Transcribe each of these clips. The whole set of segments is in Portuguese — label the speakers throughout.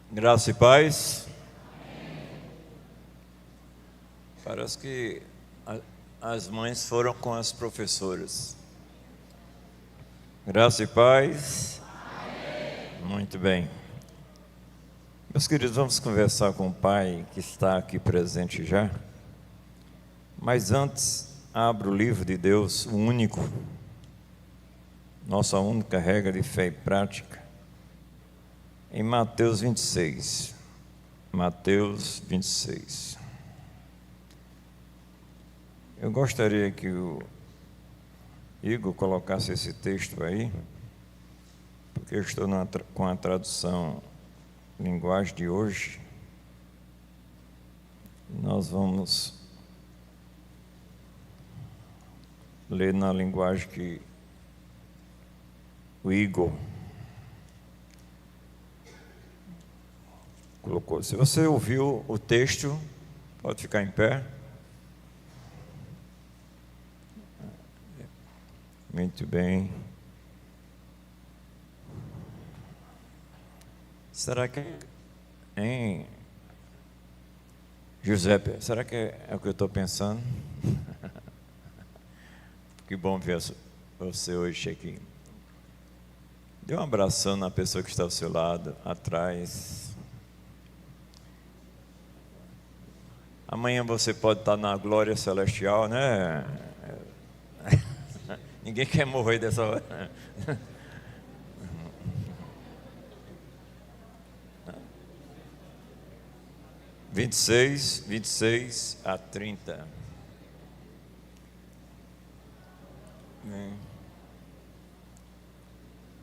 Speaker 1: Graça e paz. Parece que as mães foram com as professoras. Graça e paz. Muito bem. Meus queridos, vamos conversar com o Pai que está aqui presente já. Mas antes, abra o livro de Deus, o único, nossa única regra de fé e prática, em Mateus 26. Mateus 26. Eu gostaria que o Igor colocasse esse texto aí, porque eu estou com a tradução linguagem de hoje. Nós vamos ler na linguagem que o Igor colocou. Se você ouviu o texto, pode ficar em pé. Muito bem. Será que, hein, Giuseppe, será que é o que eu estou pensando? Que bom ver você hoje, Chequinho. Dê um abração na pessoa que está ao seu lado, atrás. Amanhã você pode estar na glória celestial, né? Ninguém quer morrer dessa hora. 26 a 30.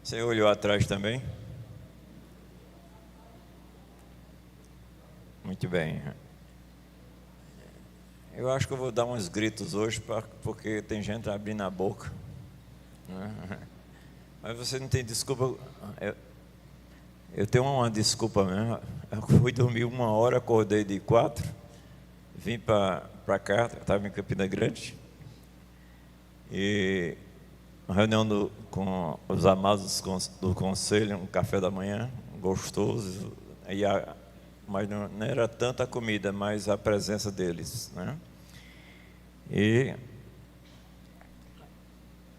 Speaker 1: Você olhou atrás também? Muito bem. Eu acho que eu vou dar uns gritos hoje, porque tem gente abrindo a boca. Mas você não tem desculpa. Eu tenho uma desculpa mesmo. Eu fui dormir 1 hora, acordei de 4, vim para cá, estava em Campina Grande, e uma reunião com os amados do conselho, um café da manhã, gostoso, mas não era tanta comida, mas a presença deles, né? E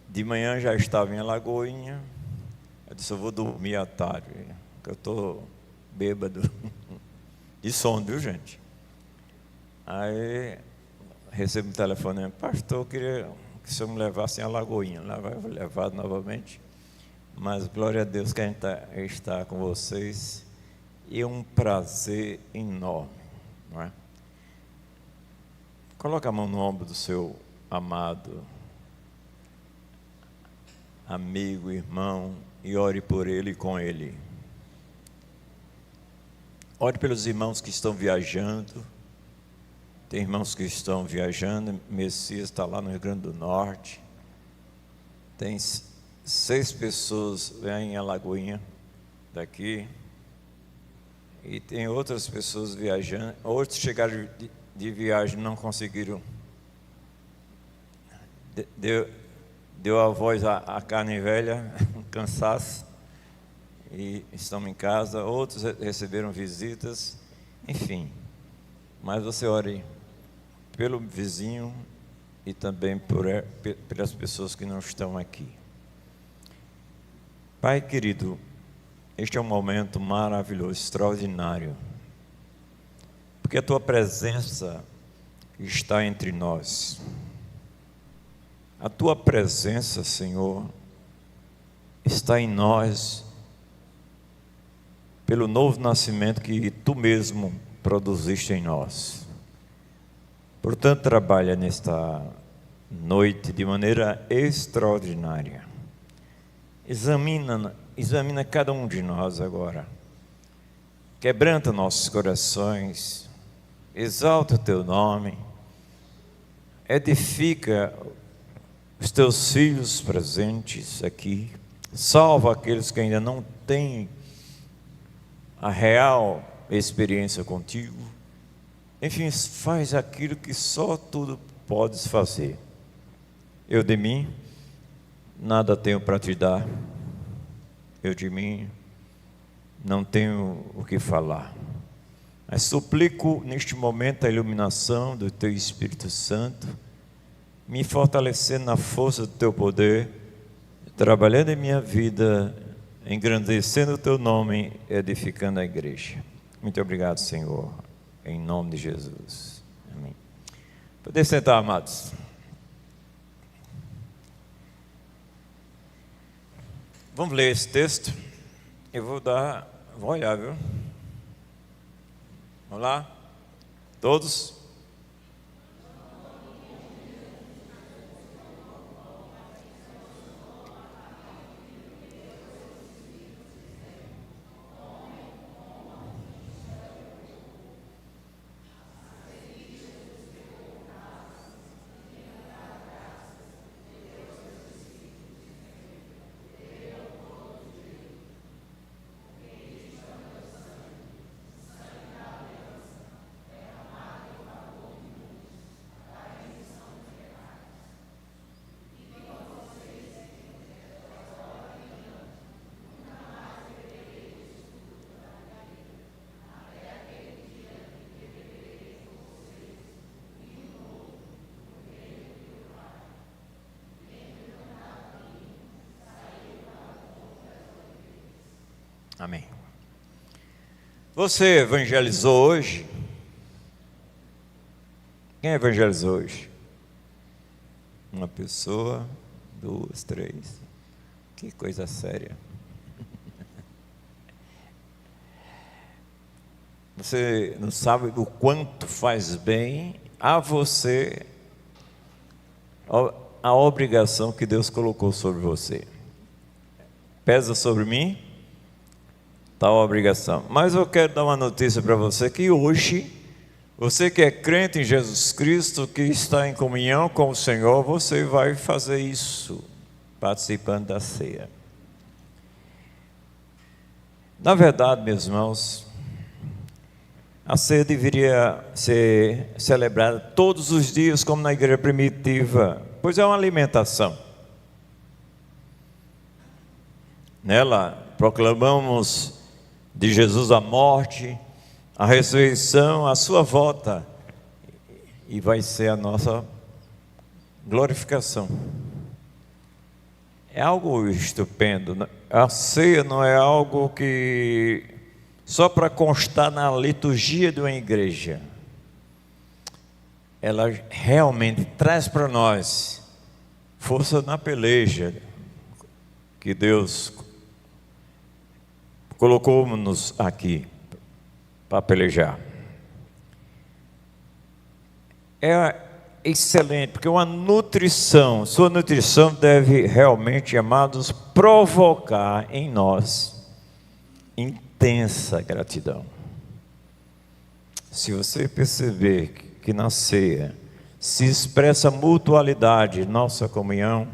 Speaker 1: de manhã já estava em Alagoinha. Eu disse, eu vou dormir à tarde, porque eu estou bêbado de sono, viu, gente? Aí recebo um telefone, pastor, eu queria que o senhor me levasse em Alagoinha. Lá vai levar novamente, mas glória a Deus que a gente está com vocês, e é um prazer enorme, não é? Coloca a mão no ombro do seu amado amigo, irmão, e ore por ele e com ele. Ore pelos irmãos que estão viajando. Tem irmãos que estão viajando. Messias está lá no Rio Grande do Norte. Tem 6 pessoas em Alagoinha daqui. E tem outras pessoas viajando. Outros chegaram de viagem, não conseguiram. Deu a voz à carne velha, um cansaço, e estão em casa. Outros receberam visitas, enfim. Mas você ore pelo vizinho e também pelas pessoas que não estão aqui. Pai querido, este é um momento maravilhoso, extraordinário, porque a Tua presença está entre nós. A Tua presença, Senhor, está em nós pelo novo nascimento que Tu mesmo produziste em nós. Portanto, trabalha nesta noite de maneira extraordinária. Examina cada um de nós agora. Quebranta nossos corações, exalta o Teu nome, edifica os Teus filhos presentes aqui, salva aqueles que ainda não têm a real experiência contigo. Enfim, faz aquilo que só Tu podes fazer. Eu de mim nada tenho para te dar, eu de mim não tenho o que falar. Mas suplico neste momento a iluminação do Teu Espírito Santo, me fortalecendo na força do Teu poder, trabalhando em minha vida, engrandecendo o Teu nome, edificando a igreja. Muito obrigado, Senhor, em nome de Jesus. Amém. Poder sentar, amados. Vamos ler esse texto. Eu vou olhar, viu? Vamos lá? Todos? Amém. Você evangelizou hoje? Quem evangelizou hoje? Uma pessoa, 2, 3. Que coisa séria. Você não sabe o quanto faz bem a você a obrigação que Deus colocou sobre você. Pesa sobre mim tal obrigação. Mas eu quero dar uma notícia para você, que hoje, você que é crente em Jesus Cristo, que está em comunhão com o Senhor, você vai fazer isso, participando da ceia. Na verdade, meus irmãos, a ceia deveria ser celebrada todos os dias, como na igreja primitiva, pois é uma alimentação. Nela proclamamos de Jesus a morte, a ressurreição, a sua volta, e vai ser a nossa glorificação. É algo estupendo. A ceia não é algo que só para constar na liturgia de uma igreja. Ela realmente traz para nós força na peleja que Deus colocou-nos aqui para pelejar. É excelente, porque uma nutrição, sua nutrição deve realmente, amados, provocar em nós intensa gratidão. Se você perceber que na ceia se expressa mutualidade, nossa comunhão,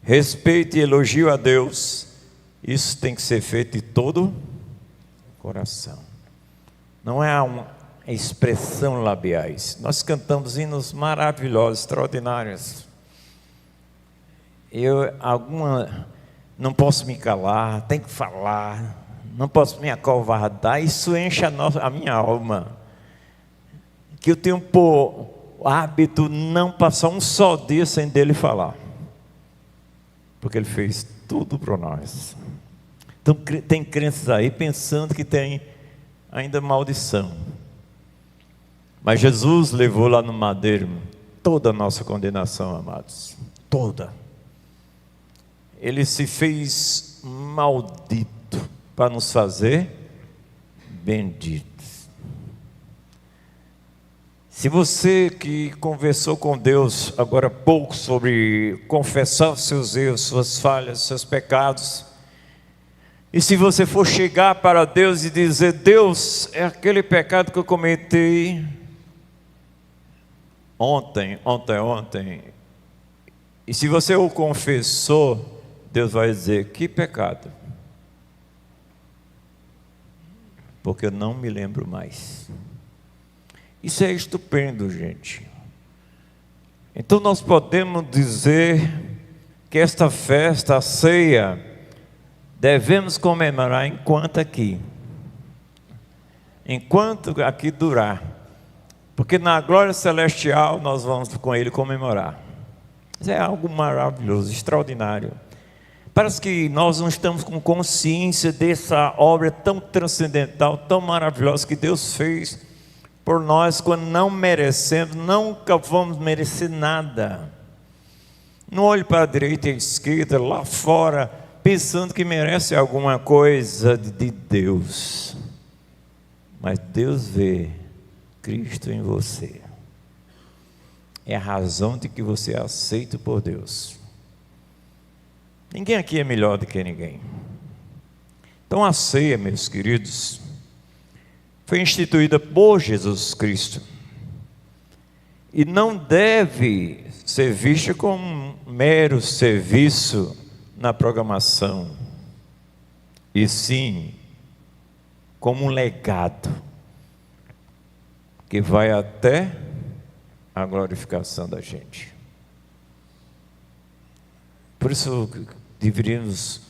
Speaker 1: respeito e elogio a Deus, isso tem que ser feito de todo o coração. Não é uma expressão labiais. Nós cantamos hinos maravilhosos, extraordinários. Não posso me calar, tenho que falar, não posso me acovardar. Isso enche a minha alma. Que eu tenho por hábito não passar um só dia sem dele falar. Porque ele fez tudo para nós. Então tem crentes aí pensando que tem ainda maldição. Mas Jesus levou lá no madeiro toda a nossa condenação, amados. Toda. Ele se fez maldito para nos fazer benditos. Se você que conversou com Deus agora há pouco sobre confessar os seus erros, suas falhas, seus pecados, e se você for chegar para Deus e dizer: Deus, é aquele pecado que eu cometi ontem, e se você o confessou, Deus vai dizer: que pecado? Porque eu não me lembro mais. Isso é estupendo, gente. Então nós podemos dizer que esta festa, a ceia, devemos comemorar enquanto aqui durar, porque na glória celestial nós vamos com Ele comemorar. Isso é algo maravilhoso, extraordinário. Parece que nós não estamos com consciência dessa obra tão transcendental, tão maravilhosa que Deus fez por nós quando não merecemos, nunca vamos merecer nada. Não olhe para a direita e a esquerda, lá fora, pensando que merece alguma coisa de Deus. Mas Deus vê Cristo em você. É a razão de que você é aceito por Deus. Ninguém aqui é melhor do que ninguém. Então a ceia, meus queridos, foi instituída por Jesus Cristo e não deve ser vista como um mero serviço na programação, e sim como um legado que vai até a glorificação da gente. Por isso deveríamos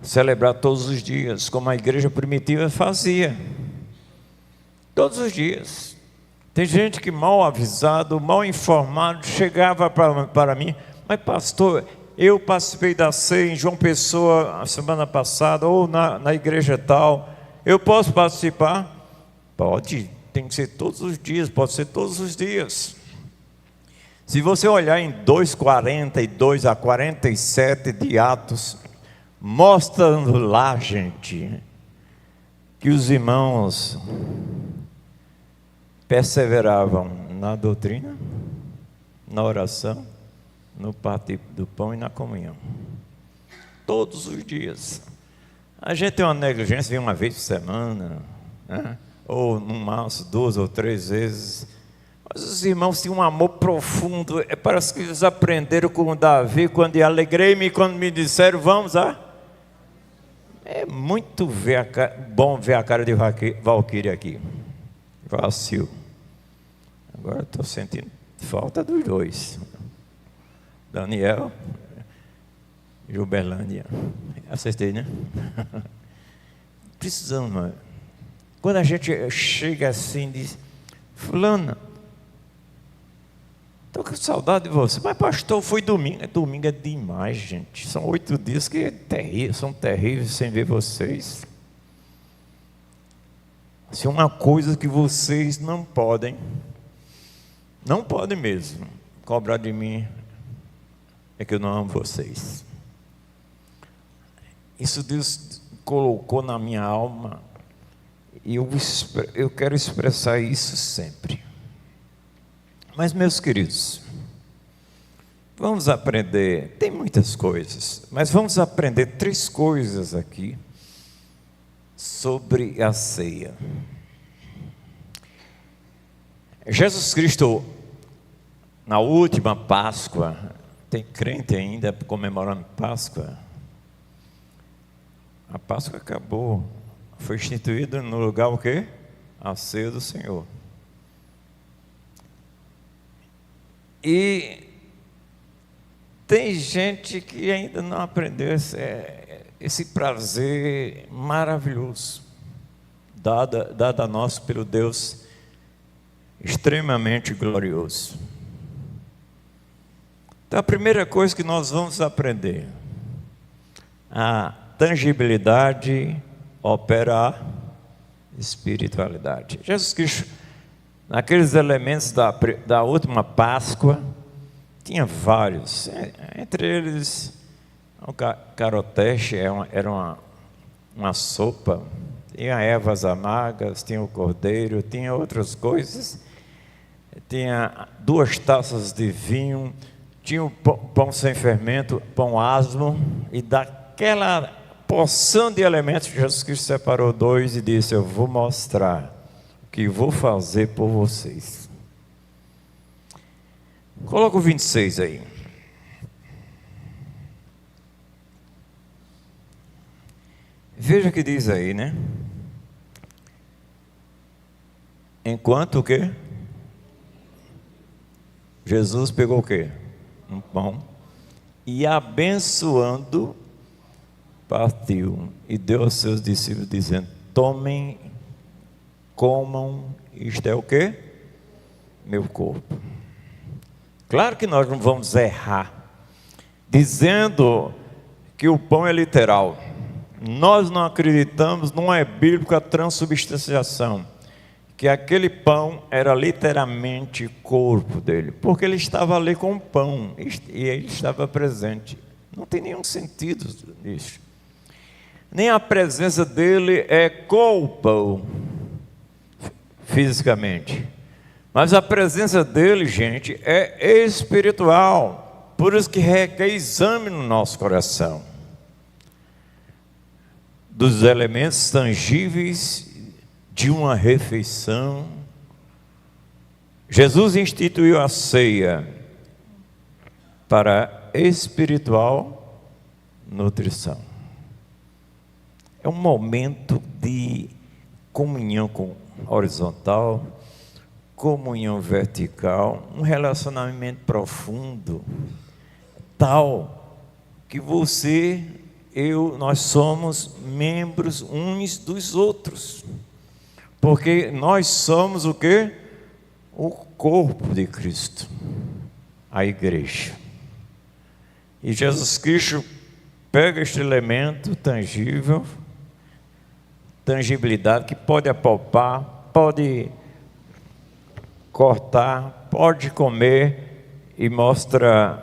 Speaker 1: celebrar todos os dias, como a igreja primitiva fazia. Todos os dias. Tem gente que mal avisado, mal informado, chegava para mim: mas pastor, eu participei da ceia em João Pessoa a semana passada, ou na igreja tal, eu posso participar? Pode, tem que ser todos os dias, pode ser todos os dias. Se você olhar em 2:42 a 47 de Atos, mostrando lá, gente, que os irmãos perseveravam na doutrina, na oração, no partir do pão e na comunhão. Todos os dias. A gente tem uma negligência de uma vez por semana, né? Ou no máximo 2 ou 3 vezes. Mas os irmãos tinham um amor profundo. Parece que eles aprenderam com Davi, quando alegrei-me quando me disseram: vamos lá. É muito bom ver a cara de Valquíria aqui. Vacil. Agora estou sentindo falta dos dois. Daniel e Uberlândia. Acertei, né? Precisamos. Quando a gente chega assim e diz: fulana, estou com saudade de você. Mas pastor, foi domingo. Domingo é demais, gente. São 8 dias que são terríveis sem ver vocês. Se uma coisa que vocês não podem mesmo cobrar de mim, é que eu não amo vocês. Isso Deus colocou na minha alma, e eu quero expressar isso sempre. Mas, meus queridos, vamos aprender, tem muitas coisas, mas vamos aprender 3 coisas aqui sobre a ceia. Jesus Cristo, na última Páscoa, tem crente ainda comemorando Páscoa? A Páscoa acabou, foi instituída no lugar o quê? A ceia do Senhor. E tem gente que ainda não aprendeu esse prazer maravilhoso, dado a nós pelo Deus extremamente glorioso. Então a primeira coisa que nós vamos aprender: a tangibilidade opera a espiritualidade. Jesus Cristo, naqueles elementos da última Páscoa, tinha vários, entre eles o caroteche, era uma sopa, tinha ervas amargas, tinha o cordeiro, tinha outras coisas, tinha 2 taças de vinho, tinha o pão sem fermento, pão asmo, e daquela porção de elementos, Jesus Cristo separou 2 e disse: eu vou mostrar o que vou fazer por vocês. Coloca o 26 aí. Veja o que diz aí, né? Enquanto o quê? Jesus pegou o quê? Um pão. E abençoando, partiu e deu aos seus discípulos, dizendo: tomem, comam, isto é o quê? Meu corpo. Claro que nós não vamos errar dizendo que o pão é literal. Nós não acreditamos, não é bíblico a transubstanciação, que aquele pão era literalmente corpo dele, porque ele estava ali com o pão e ele estava presente. Não tem nenhum sentido nisso. Nem a presença dele é com o pão fisicamente, mas a presença dele, gente, é espiritual. Por isso que requer exame no nosso coração dos elementos tangíveis de uma refeição. Jesus instituiu a ceia para espiritual nutrição. É um momento de comunhão horizontal, comunhão vertical, um relacionamento profundo, tal que você, eu, nós somos membros uns dos outros, porque nós somos o quê? O corpo de Cristo, a igreja. E Jesus Cristo pega este elemento tangível, tangibilidade, que pode apalpar, pode cortar, pode comer, e mostra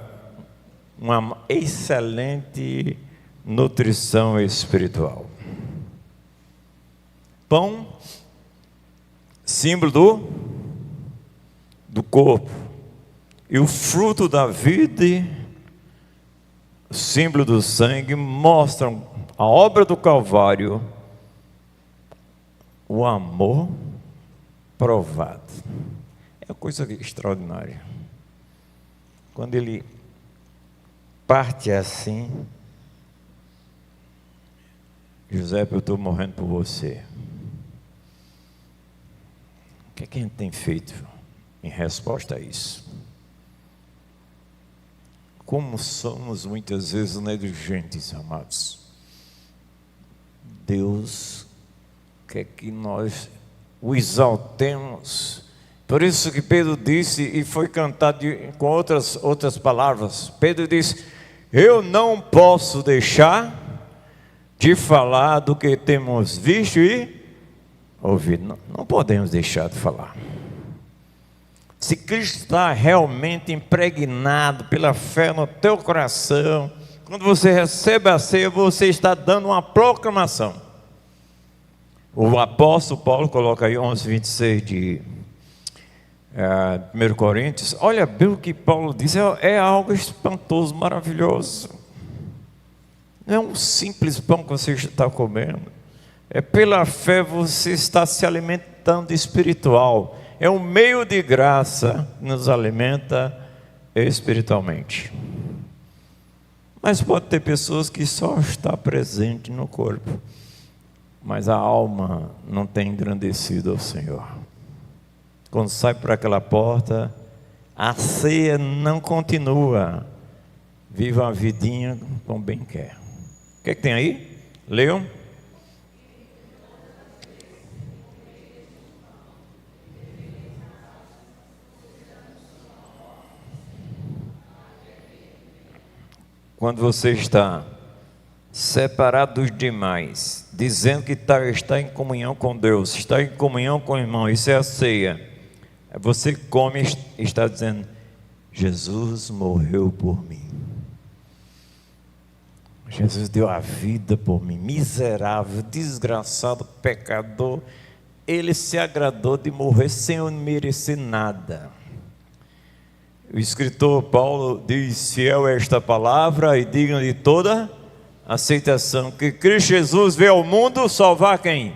Speaker 1: uma excelente nutrição espiritual. Pão, símbolo do corpo, e o fruto da vida, símbolo do sangue, mostram a obra do Calvário, o amor provado. É uma coisa extraordinária. Quando ele parte assim: José, eu estou morrendo por você. O que é que a gente tem feito em resposta a isso? Como somos muitas vezes negligentes, amados. Deus quer que nós o exaltemos. Por isso que Pedro disse, e foi cantado com outras palavras, Pedro disse: eu não posso deixar de falar do que temos visto e ouvido. Não podemos deixar de falar. Se Cristo está realmente impregnado pela fé no teu coração, quando você recebe a ceia, você está dando uma proclamação. O apóstolo Paulo coloca aí 11:26 de 1 Coríntios. Olha bem o que Paulo diz, é algo espantoso, maravilhoso. Não é um simples pão que você está comendo, é pela fé você está se alimentando espiritual. É um meio de graça que nos alimenta espiritualmente. Mas pode ter pessoas que só estão presentes no corpo, mas a alma não tem engrandecido ao Senhor. Quando sai por aquela porta, a ceia não continua. Viva a vidinha como bem quer. O que é que tem aí? Leiam. Quando você está separado dos demais, dizendo que está em comunhão com Deus, está em comunhão com o irmão, isso é a ceia. Você come e está dizendo: Jesus morreu por mim. Jesus deu a vida por mim, miserável, desgraçado, pecador. Ele se agradou de morrer sem eu merecer nada. O escritor Paulo diz: fiel é esta palavra e digna de toda aceitação, que Cristo Jesus veio ao mundo salvar quem?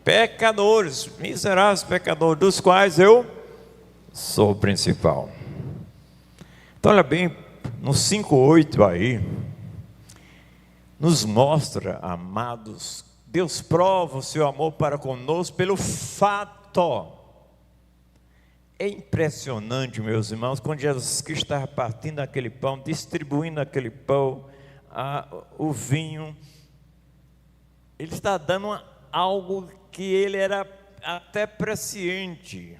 Speaker 1: Pecadores, miseráveis pecadores, dos quais eu sou o principal. Então olha bem, no 5:8 aí, nos mostra, amados, Deus prova o seu amor para conosco pelo fato. É impressionante, meus irmãos, quando Jesus Cristo estava partindo aquele pão, distribuindo aquele pão, o vinho, Ele está dando algo que ele era até presciente,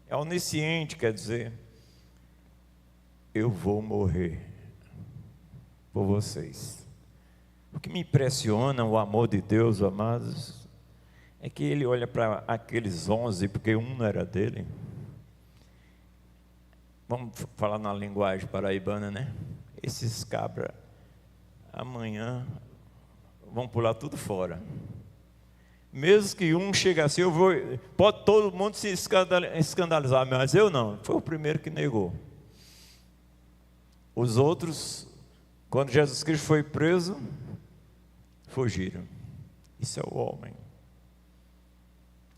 Speaker 1: é onisciente, quer dizer, eu vou morrer por vocês. O que me impressiona o amor de Deus, amados, é que ele olha para aqueles 11, porque um não era dele. Vamos falar na linguagem paraibana, né? Esses cabras, amanhã, vão pular tudo fora. Mesmo que um chegue assim, pode todo mundo se escandalizar, mas eu não. Foi o primeiro que negou. Os outros, quando Jesus Cristo foi preso, fugiram. Isso é o homem.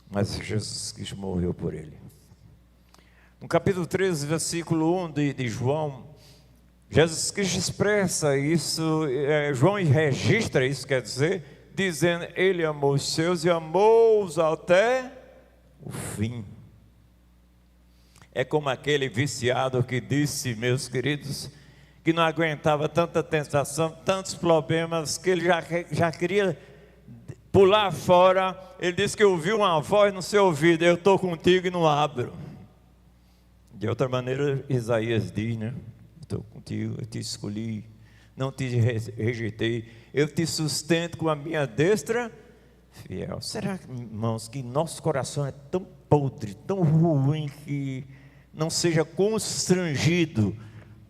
Speaker 1: Mas Jesus Cristo morreu por ele. No capítulo 13, versículo 1 de João, Jesus Cristo expressa isso, João registra isso, quer dizer, dizendo, ele amou os seus e amou-os até o fim. É como aquele viciado que disse, meus queridos, que não aguentava tanta tentação, tantos problemas, que ele já queria pular fora. Ele disse que ouviu uma voz no seu ouvido, eu estou contigo e não abro. De outra maneira, Isaías diz, né? Estou contigo, eu te escolhi, não te rejeitei, eu te sustento com a minha destra fiel. Será, irmãos, que nosso coração é tão podre, tão ruim, que não seja constrangido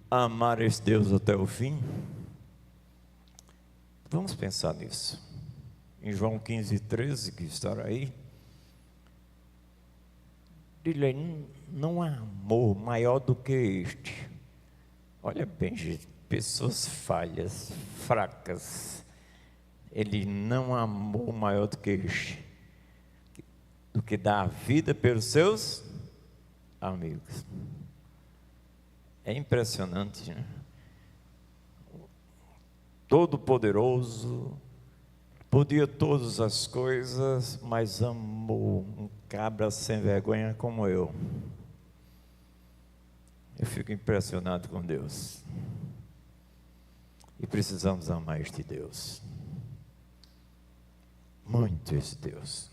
Speaker 1: a amar esse Deus até o fim? Vamos pensar nisso. Em João 15:13, que estará aí, ele não há amor maior do que este. Olha bem, gente, pessoas falhas, fracas, ele não há amor maior do que este, do que dar a vida pelos seus amigos. É impressionante, né? Todo-Poderoso, podia todas as coisas, mas amou um cabra sem vergonha como eu. Eu fico impressionado com Deus. E precisamos amar este Deus. Muito esse Deus.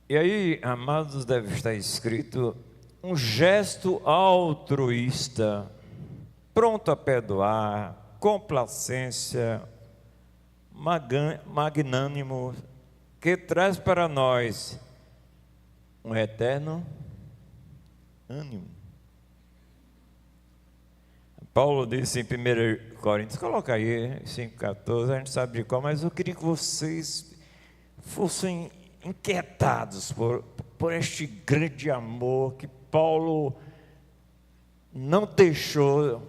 Speaker 1: E aí, amados, deve estar escrito, um gesto altruísta, pronto a perdoar, complacência, magnânimo, que traz para nós um eterno ânimo. Paulo disse em 1 Coríntios, coloca aí, 5,14, a gente sabe de qual, mas eu queria que vocês fossem inquietados por este grande amor que Paulo não deixou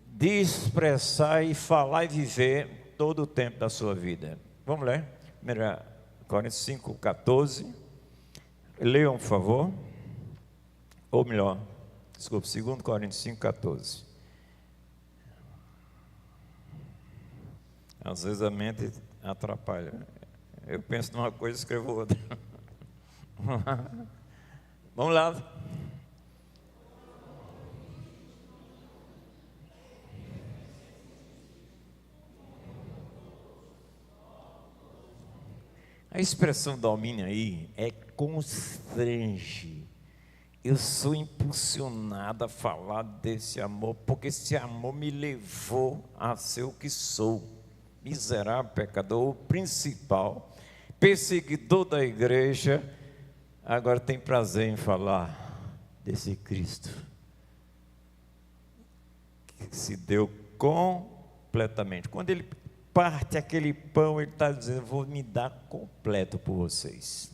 Speaker 1: de expressar e falar e viver todo o tempo da sua vida. Vamos ler? 1 Coríntios 5,14. Leiam, por favor. Ou melhor, desculpe, 2 Coríntios 5,14. Às vezes a mente atrapalha. Eu penso numa coisa e escrevo outra. Vamos lá. A expressão domínio aí é constrange. Eu sou impulsionado a falar desse amor, porque esse amor me levou a ser o que sou. Miserável, pecador, o principal, perseguidor da igreja, agora tem prazer em falar desse Cristo, que se deu completamente. Quando ele parte aquele pão, ele está dizendo, vou me dar completo por vocês.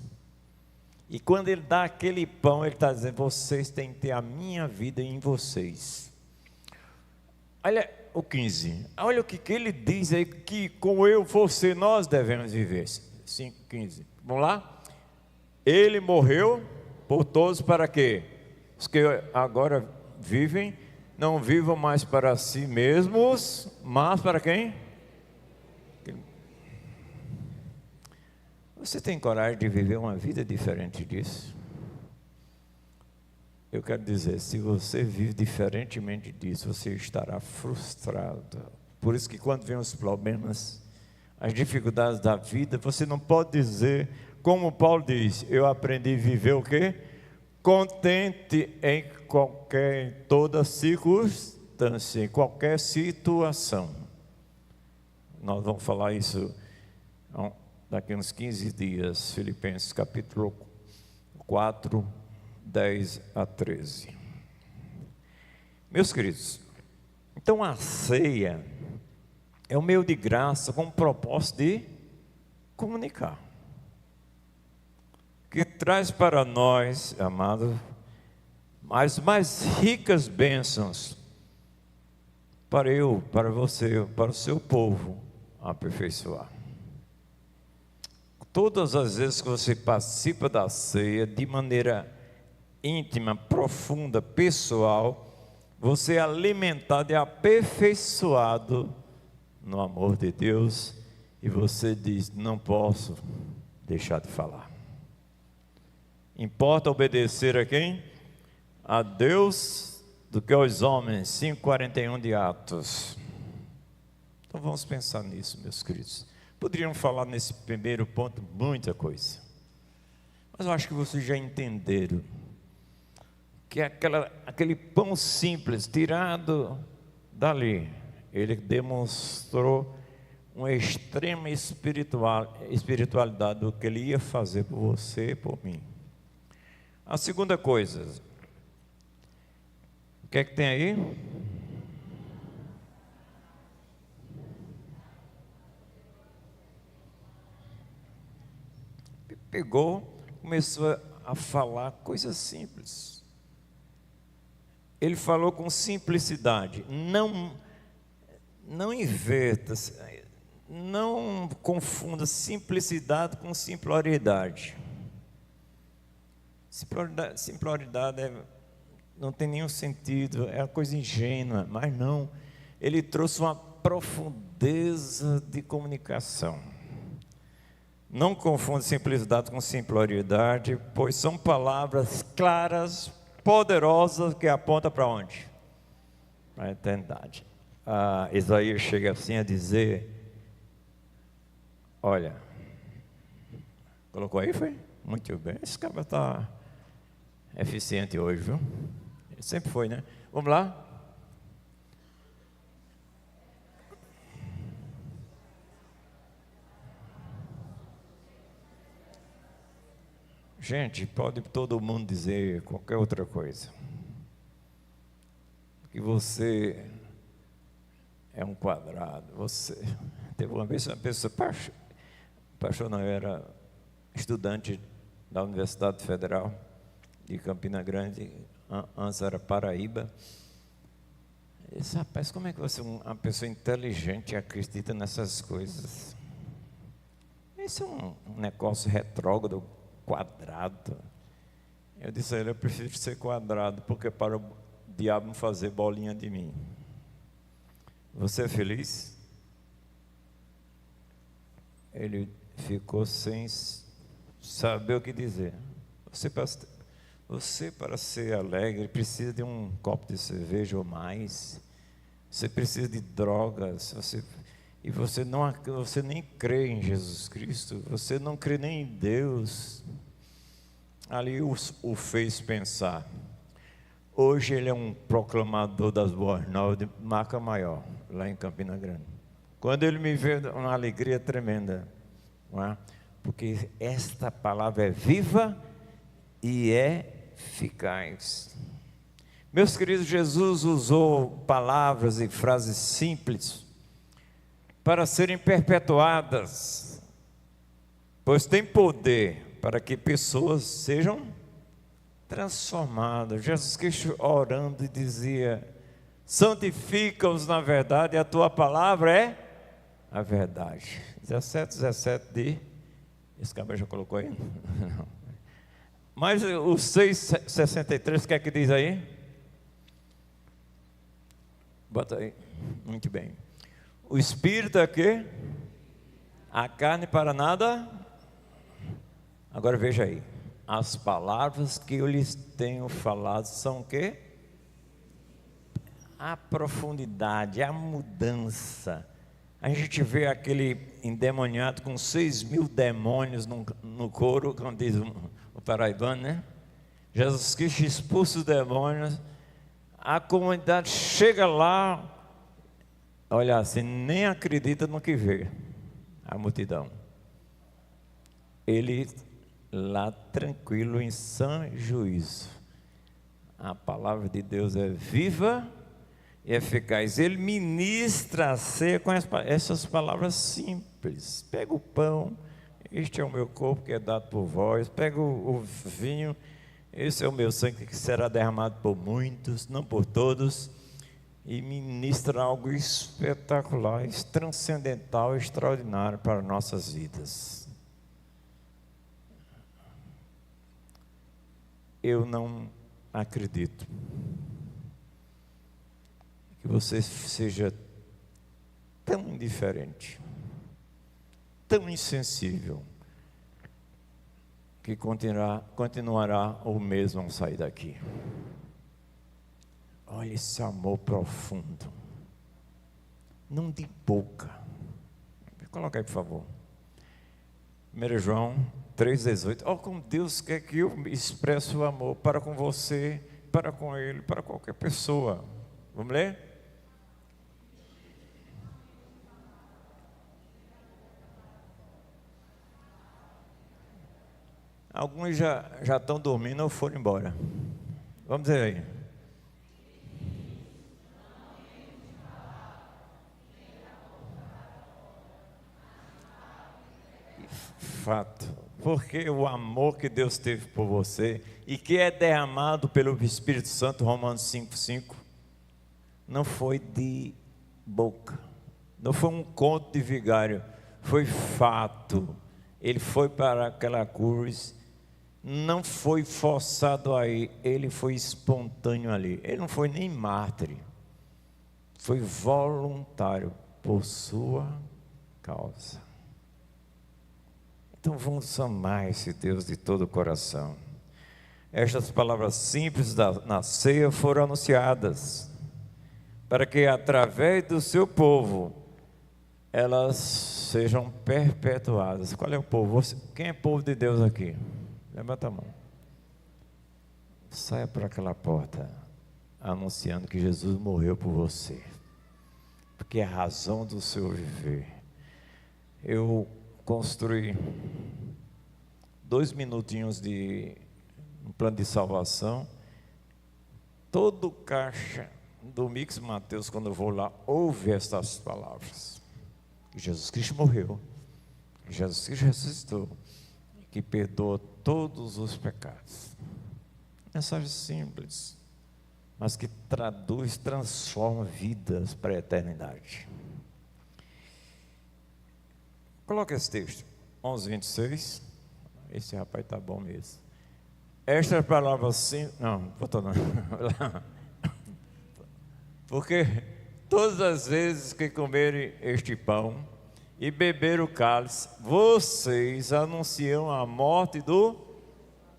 Speaker 1: E quando ele dá aquele pão, ele está dizendo, vocês têm que ter a minha vida em vocês. Olha o 15, olha o que ele diz aí, que com eu, você, nós devemos viver. 5,15, vamos lá? Ele morreu por todos para quê? Os que agora vivem, não vivam mais para si mesmos, mas para quem? Você tem coragem de viver uma vida diferente disso? Eu quero dizer, se você vive diferentemente disso, você estará frustrado. Por isso que quando vem os problemas, as dificuldades da vida, você não pode dizer, como Paulo diz, eu aprendi a viver o quê? Contente em toda circunstância, em qualquer situação. Nós vamos falar isso daqui a uns 15 dias, Filipenses capítulo 4, 10 a 13. Meus queridos, então a ceia é um meio de graça com o propósito de comunicar, que traz para nós, amados, as mais ricas bênçãos para eu, para você, para o seu povo aperfeiçoar. Todas as vezes que você participa da ceia de maneira íntima, profunda, pessoal, você é alimentado e aperfeiçoado no amor de Deus, e você diz, não posso deixar de falar. Importa obedecer a quem? A Deus do que aos homens. 5:41 de Atos. Então vamos pensar nisso, meus queridos. Poderiam falar nesse primeiro ponto muita coisa, mas eu acho que vocês já entenderam que aquele pão simples tirado dali, ele demonstrou uma extrema espiritualidade do que ele ia fazer por você e por mim. A segunda coisa, o que é que tem aí? Pegou, começou a falar coisas simples. Ele falou com simplicidade. Não inverta, não confunda simplicidade com simploriedade. Simploriedade não tem nenhum sentido, é uma coisa ingênua, mas não. Ele trouxe uma profundeza de comunicação. Não confunda simplicidade com simploriedade, pois são palavras claras, poderosas, que apontam para onde? Para a eternidade. Isaías chega assim a dizer, olha, colocou aí, foi? Muito bem, esse cara está eficiente hoje, viu? Ele sempre foi, né? Vamos lá? Gente, pode todo mundo dizer qualquer outra coisa, que você é um quadrado. Você teve uma vez uma pessoa, pastor não, eu era estudante da Universidade Federal de Campina Grande, antes era Paraíba. Eu disse, rapaz, como é que você, uma pessoa inteligente, acredita nessas coisas? Isso é um negócio retrógrado, quadrado. Eu disse a ele, eu prefiro ser quadrado, porque para o diabo não fazer bolinha de mim. Você é feliz? Ele ficou sem saber o que dizer. Você para ser alegre precisa de um copo de cerveja ou mais. Você precisa de drogas. Você nem crê em Jesus Cristo. Você não crê nem em Deus. Ali o fez pensar. Hoje ele é um proclamador das boas novas de marca maior, lá em Campina Grande. Quando ele me vê, uma alegria tremenda, não é? Porque esta palavra é viva e é eficaz. Meus queridos, Jesus usou palavras e frases simples para serem perpetuadas, pois tem poder para que pessoas sejam transformadas. Jesus Cristo orando e dizia, santifica-os na verdade, a tua palavra é a verdade. 17 de... Esse cabelo já colocou aí? Não. Mas o 6,63, o que é que diz aí? Bota aí. Muito bem. O Espírito é quê? A carne para nada. Agora veja aí. As palavras que eu lhes tenho falado são o quê? A profundidade, a mudança, A gente vê aquele endemoniado com 6.000 demônios no couro, como diz o paraibano, né? Jesus Cristo expulsa os demônios, a comunidade chega lá, olha assim, nem acredita no que vê, a multidão. Ele lá tranquilo, em sã juízo. A palavra de Deus é viva e eficaz. Ele ministra a ceia com essas palavras simples. Pega o pão, este é o meu corpo que é dado por vós. Pega o vinho, esse é o meu sangue que será derramado por muitos, não por todos. E ministra algo espetacular, transcendental, extraordinário para nossas vidas. Eu não acredito que você seja tão indiferente, tão insensível, que continuará o mesmo ao sair daqui. Olha esse amor profundo, não de boca. Coloca aí, por favor. 1 João 3,18. Olha como Deus quer que eu expresse o amor para com você, para com Ele, para qualquer pessoa. Vamos ler? Alguns já estão dormindo ou foram embora. Vamos dizer aí. Fato, porque o amor que Deus teve por você e que é derramado pelo Espírito Santo, Romanos 5,5, não foi de boca, não foi um conto de vigário, foi fato. Ele foi para aquela cruz, não foi forçado aí, ele foi espontâneo ali, ele não foi nem mártir, foi voluntário por sua causa. Então vamos amar esse Deus de todo o coração. Estas palavras simples na ceia foram anunciadas, para que através do seu povo, elas sejam perpetuadas. Qual é o povo? Quem é povo de Deus aqui? Levanta a mão. Saia por aquela porta, anunciando que Jesus morreu por você, porque é a razão do seu viver. Eu construí 2 minutinhos de um plano de salvação. Todo caixa do Mix Mateus, quando eu vou lá, ouve estas palavras: que Jesus Cristo morreu, que Jesus Cristo ressuscitou, que perdoa todos os pecados. Mensagem simples, mas que transforma vidas para a eternidade. Coloca esse texto, 11:26. Esse rapaz está bom mesmo. Estas palavras sim. Não, botou não. Porque todas as vezes que comerem este pão e beber o cálice, vocês anunciam a morte do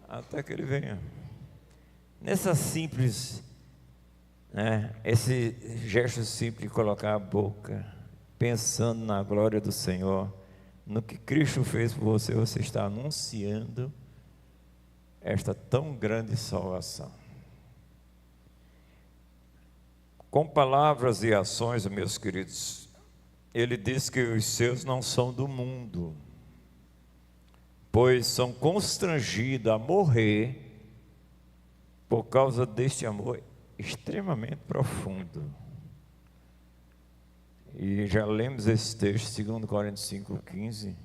Speaker 1: até que ele venha. Nessa simples, esse gesto simples de colocar a boca, pensando na glória do Senhor, no que Cristo fez por você, você está anunciando esta tão grande salvação. Com palavras e ações, meus queridos, ele diz que os seus não são do mundo, pois são constrangidos a morrer por causa deste amor extremamente profundo. E já lemos esse texto, 2 Coríntios 5:15.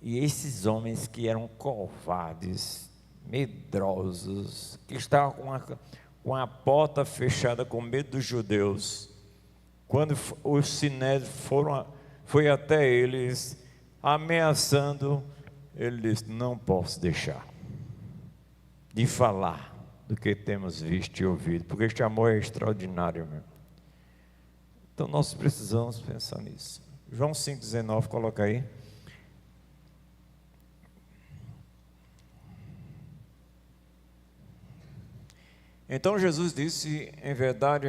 Speaker 1: E esses homens que eram covardes, medrosos, que estavam com a porta fechada com medo dos judeus, quando os sinédrios foi até eles, ameaçando, ele disse: não posso deixar de falar do que temos visto e ouvido, porque este amor é extraordinário mesmo. Então nós precisamos pensar nisso. João 5,19, coloca aí. Então Jesus disse, em verdade,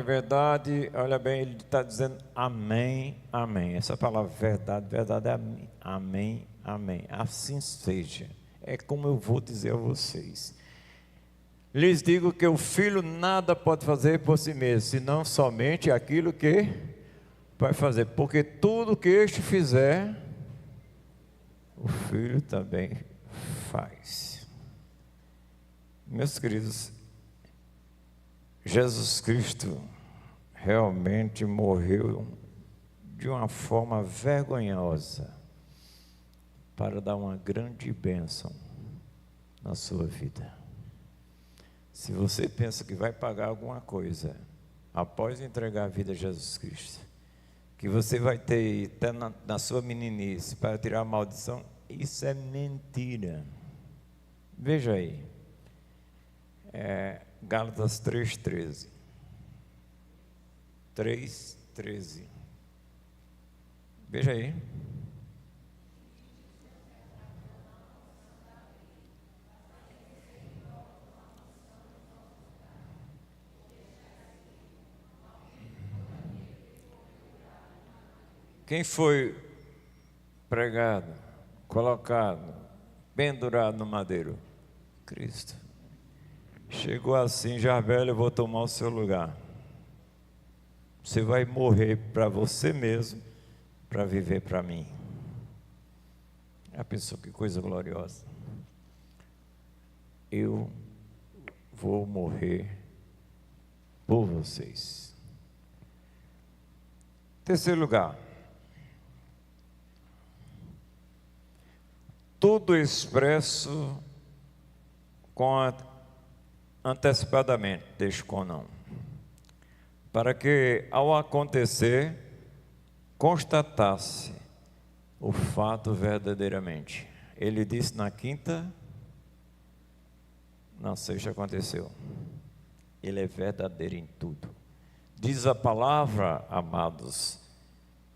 Speaker 1: olha bem, ele está dizendo amém, amém. Essa palavra verdade, verdade é amém, amém. Assim seja. É como eu vou dizer a vocês. Lhes digo que o Filho nada pode fazer por si mesmo, senão somente aquilo que vai fazer. Porque tudo que este fizer, o Filho também faz. Meus queridos, Jesus Cristo realmente morreu de uma forma vergonhosa para dar uma grande bênção na sua vida. Se você pensa que vai pagar alguma coisa após entregar a vida a Jesus Cristo, que você vai ter até na sua meninice para tirar a maldição, isso é mentira. Veja aí, Gálatas 3,13. 3,13. Veja aí. Quem foi pregado, colocado, pendurado no madeiro? Cristo. Chegou assim, já velho, eu vou tomar o seu lugar. Você vai morrer para você mesmo, para viver para mim. Já pensou que coisa gloriosa? Eu vou morrer por vocês. Terceiro lugar. Tudo expresso antecipadamente, deixo com não, para que ao acontecer constatasse o fato verdadeiramente. Ele disse na quinta, na sexta aconteceu. Ele é verdadeiro em tudo. Diz a palavra, amados,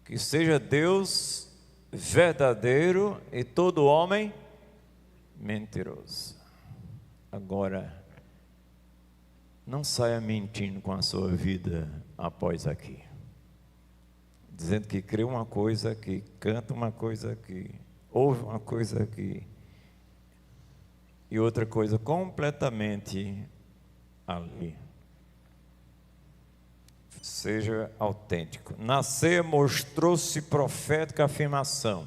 Speaker 1: que seja Deus verdadeiro e todo homem mentiroso. Agora, não saia mentindo com a sua vida após aqui, dizendo que crê uma coisa aqui, canta uma coisa aqui, ouve uma coisa aqui, e outra coisa completamente ali. Seja autêntico. Na ceia mostrou-se profética afirmação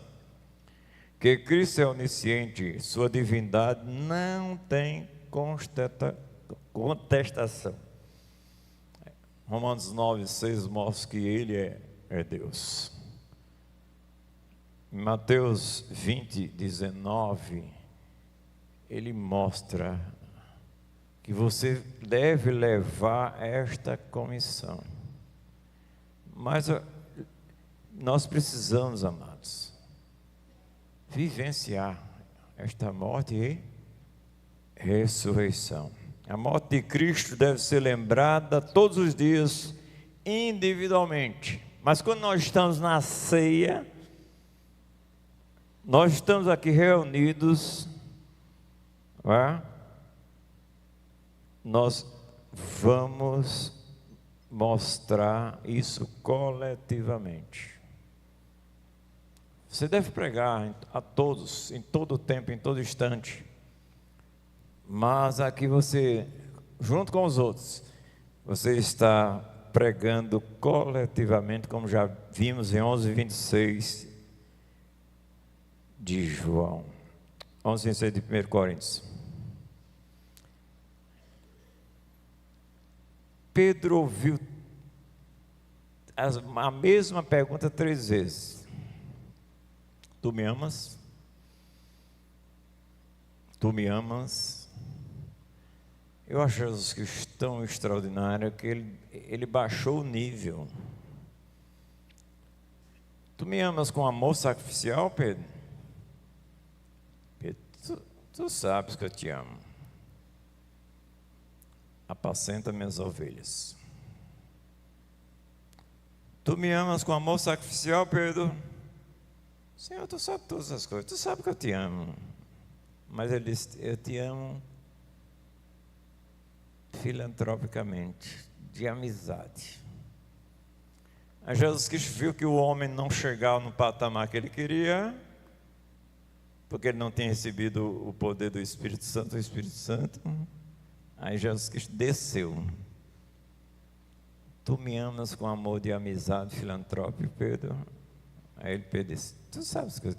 Speaker 1: que Cristo é onisciente, sua divindade não tem contestação. Romanos 9,6 mostra que Ele é Deus. Em Mateus 20,19, Ele mostra que você deve levar esta comissão. Mas nós precisamos, amados, vivenciar esta morte e ressurreição. A morte de Cristo deve ser lembrada todos os dias, individualmente. Mas quando nós estamos na ceia, nós estamos aqui reunidos, nós vamos mostrar isso coletivamente. Você deve pregar a todos, em todo tempo, em todo instante. Mas aqui você, junto com os outros, você está pregando coletivamente, como já vimos em 11:26 de João. 11:26 de 1 Coríntios. Pedro ouviu a mesma pergunta 3 vezes. Tu me amas? Tu me amas? Eu acho Jesus Cristo tão extraordinário que ele baixou o nível. Tu me amas com amor sacrificial, Pedro? Pedro, tu sabes que eu te amo. Apacenta minhas ovelhas. Tu me amas com amor sacrificial, Pedro? Senhor, tu sabe todas as coisas. Tu sabe que eu te amo. Mas ele disse, eu te amo filantropicamente, de amizade. Aí Jesus Cristo viu que o homem não chegava no patamar que ele queria, porque ele não tinha recebido o poder do Espírito Santo, o Espírito Santo. Aí Jesus Cristo desceu. Tu me amas com amor de amizade filantrópico, Pedro? Aí Pedro disse, tu sabes que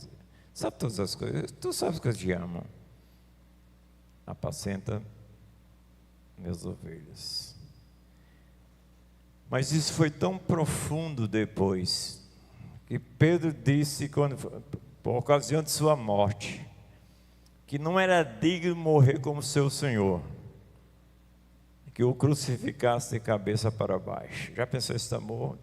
Speaker 1: sabe todas as coisas, tu sabes que eu te amo. Apacenta meus ovelhas. Mas isso foi tão profundo depois, que Pedro disse, por ocasião de sua morte, que não era digno de morrer como seu Senhor, que o crucificasse de cabeça para baixo. Já pensou esse amor?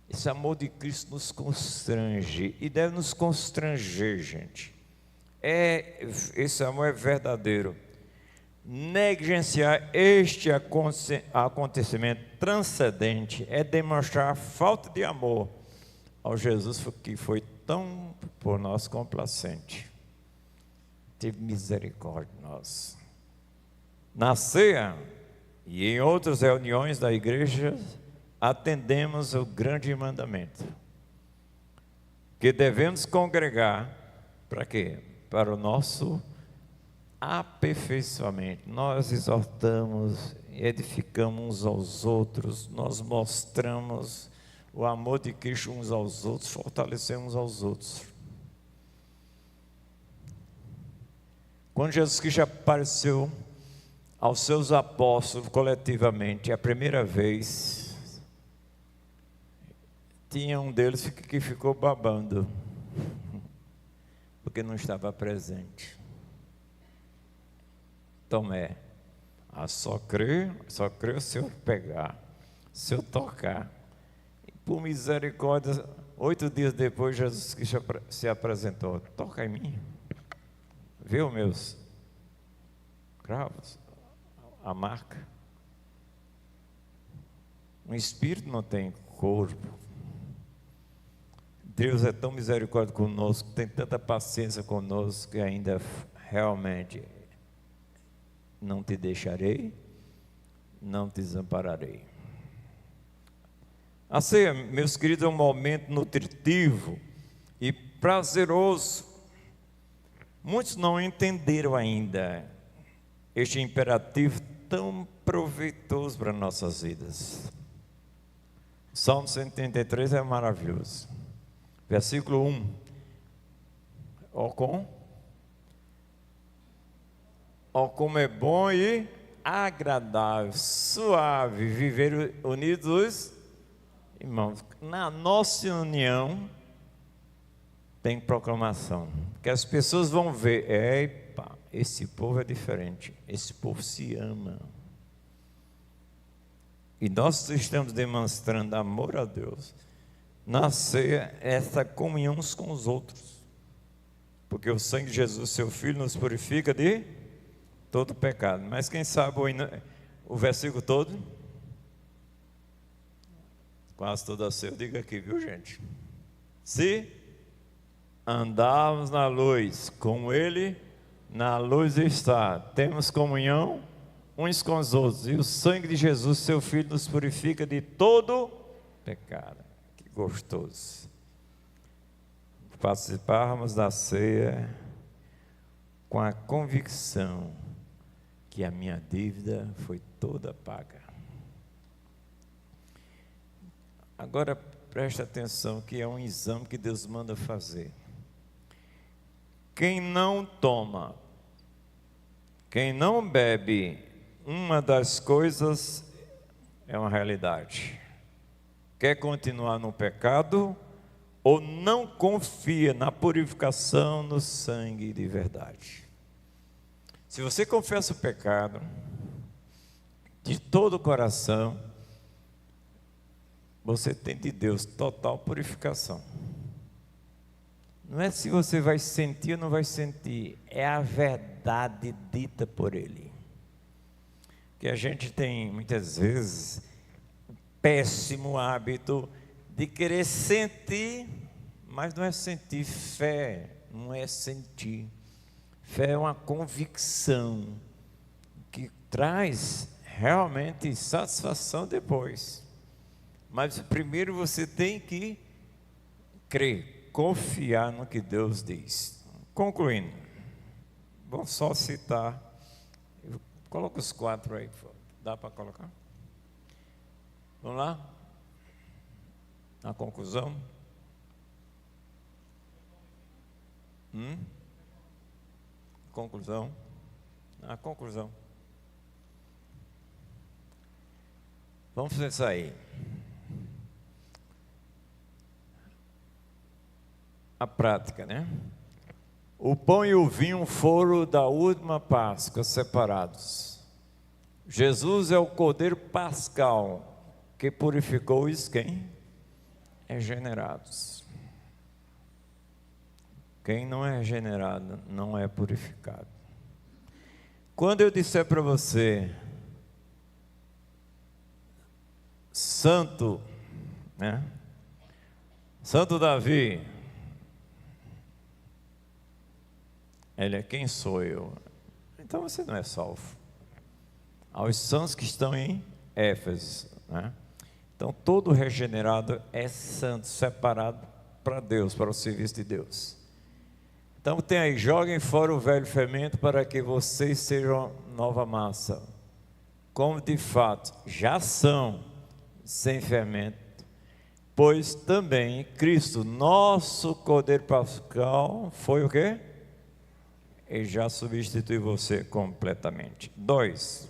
Speaker 1: Esse amor de Cristo nos constrange, e deve nos constranger, gente. Esse amor é verdadeiro. Negligenciar este acontecimento transcendente é demonstrar falta de amor ao Jesus que foi tão por nós complacente. Teve misericórdia de nós. Na ceia e em outras reuniões da igreja, atendemos o grande mandamento, que devemos congregar, para quê? Para o nosso aperfeiçoamento. Nós exortamos, edificamos uns aos outros, nós mostramos o amor de Cristo uns aos outros, fortalecemos uns aos outros. Quando Jesus Cristo apareceu aos seus apóstolos coletivamente, a primeira vez, tinha um deles que ficou babando, porque não estava presente. Tomé, só creio se eu pegar, se eu tocar. E por misericórdia, 8 dias depois, Jesus Cristo se apresentou. Toca em mim. Viu meus cravos? A marca. Um espírito não tem corpo. Deus é tão misericórdia conosco, tem tanta paciência conosco, que ainda realmente não te deixarei, não te desampararei. A ceia, meus queridos, é um momento nutritivo e prazeroso. Muitos não entenderam ainda este imperativo tão proveitoso para nossas vidas. O Salmo 133 é maravilhoso. Versículo 1. Como é bom e agradável, suave viver unidos, irmãos. Na nossa união tem proclamação, que as pessoas vão ver, epa, esse povo é diferente, esse povo se ama. E nós estamos demonstrando amor a Deus na ceia, essa comunhão uns com os outros, porque o sangue de Jesus, seu Filho, nos purifica de todo pecado. Mas quem sabe o versículo todo? Quase toda a ceia, diga aqui, viu, gente? Se andarmos na luz, como Ele na luz está, temos comunhão uns com os outros, e o sangue de Jesus, seu Filho, nos purifica de todo pecado. Que gostoso participarmos da ceia com a convicção que a minha dívida foi toda paga. Agora preste atenção, que é um exame que Deus manda fazer. Quem não toma, quem não bebe uma das coisas, é uma realidade. Quer continuar no pecado ou não confia na purificação no sangue de verdade. Se você confessa o pecado de todo o coração, você tem de Deus total purificação. Não é se você vai sentir ou não vai sentir, é a verdade dita por Ele. Que a gente tem muitas vezes o péssimo hábito de querer sentir, mas não é sentir. Fé não é sentir. Fé é uma convicção que traz realmente satisfação depois. Mas primeiro você tem que crer, confiar no que Deus diz. Concluindo, vou só citar, coloca os 4 aí, dá para colocar? Vamos lá? A conclusão. Conclusão. A conclusão. Vamos pensar aí. A prática, né? O pão e o vinho foram da última Páscoa separados. Jesus é o Cordeiro Pascal que purificou os quem? Regenerados. Quem não é regenerado não é purificado. Quando eu disser para você, Santo, né? Santo Davi, ele é quem sou eu? Então você não é salvo. Aos santos que estão em Éfeso, né? Então todo regenerado é santo, separado para Deus, para o serviço de Deus. Então tem aí, joguem fora o velho fermento para que vocês sejam nova massa, como de fato já são, sem fermento, pois também Cristo, nosso Cordeiro Pascal, foi o quê? Ele já substituiu você completamente. 2.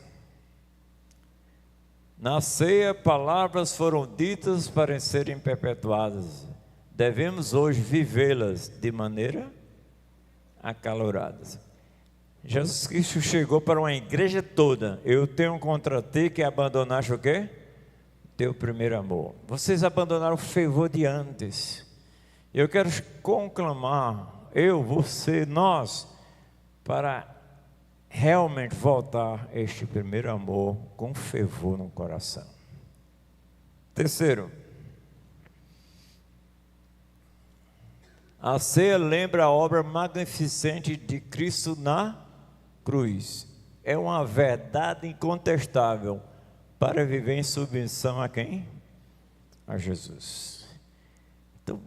Speaker 1: Na ceia, palavras foram ditas para serem perpetuadas. Devemos hoje vivê-las de maneira acalorada. Jesus Cristo chegou para uma igreja toda. Eu tenho contra ti que abandonaste o quê? Teu primeiro amor. Vocês abandonaram o fervor de antes. Eu quero conclamar, eu, você, nós, para realmente voltar a este primeiro amor com fervor no coração. 3. A ceia lembra a obra magnificente de Cristo na cruz. É uma verdade incontestável para viver em submissão a quem? A Jesus. Então,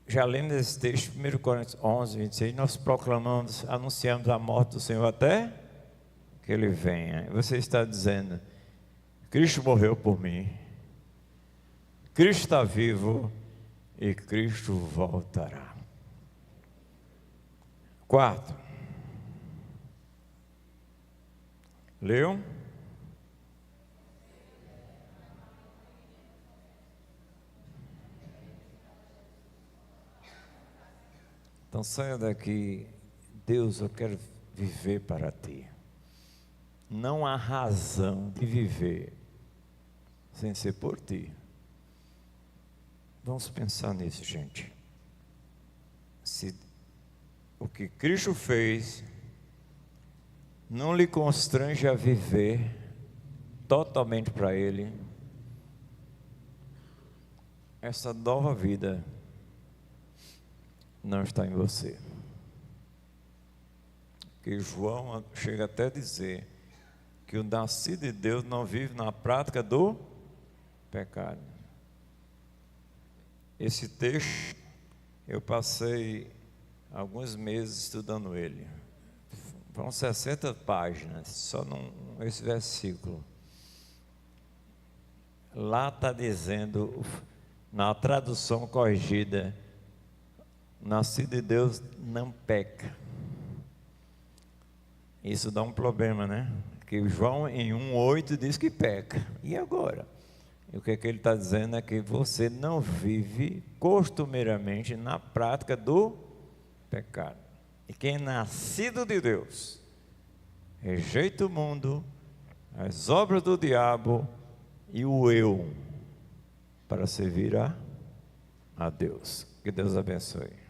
Speaker 1: já lendo esse texto, 1 Coríntios 11, 26, nós proclamamos, anunciamos a morte do Senhor até que Ele venha. Você está dizendo, Cristo morreu por mim, Cristo está vivo e Cristo voltará. 4. Leu? Então saia daqui, Deus, eu quero viver para ti. Não há razão de viver sem ser por ti. Vamos pensar nisso, gente. Se o que Cristo fez não lhe constrange a viver totalmente para Ele, essa nova vida não está em você. Que João chega até a dizer que o nascido de Deus não vive na prática do pecado. Esse texto eu passei alguns meses estudando ele. Foram 60 páginas, só nesse versículo. Lá está dizendo, na tradução corrigida, nascido de Deus não peca. Isso dá um problema, né? Que João em 1,8 diz que peca. E agora? E o que ele está dizendo é que você não vive costumeiramente na prática do pecado. E quem é nascido de Deus rejeita o mundo, as obras do diabo e o eu para servir a Deus. Que Deus abençoe.